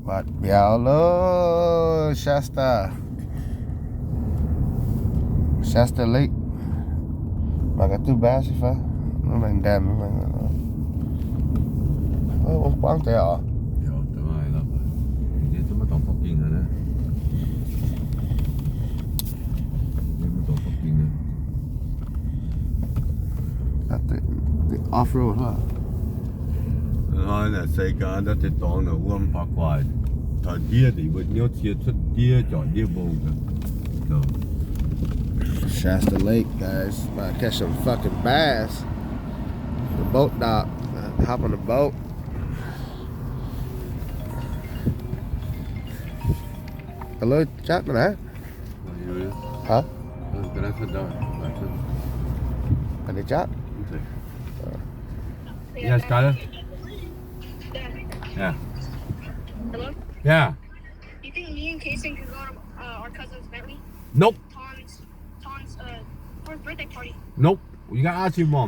Bạt béo lơ Shasta Lake. Mà cái thứ ba sẽ phải nó bằng đèn nó bằng ông quán thế à? 有等下嚟啦，你做乜當福建嘅咧？你乜當福建嘅？ At the off road, huh? 啊！嗱，世界一隻檔就好咁八卦，頭啲地會有切出啲在啲部嘅，就 Shasta Lake, guys. About to catch some fucking bass. The boat dock. Hop on the boat. Hello, chat man, huh? 要咧， Hả? 佢咧出咗，出 Anh đi chat? 唔識。Yes, got it. Yeah. Hello? Yeah. You think me and Kason could go to our cousin's Bentley? Nope. Tom's 4th birthday party. Nope. You gotta ask your mom.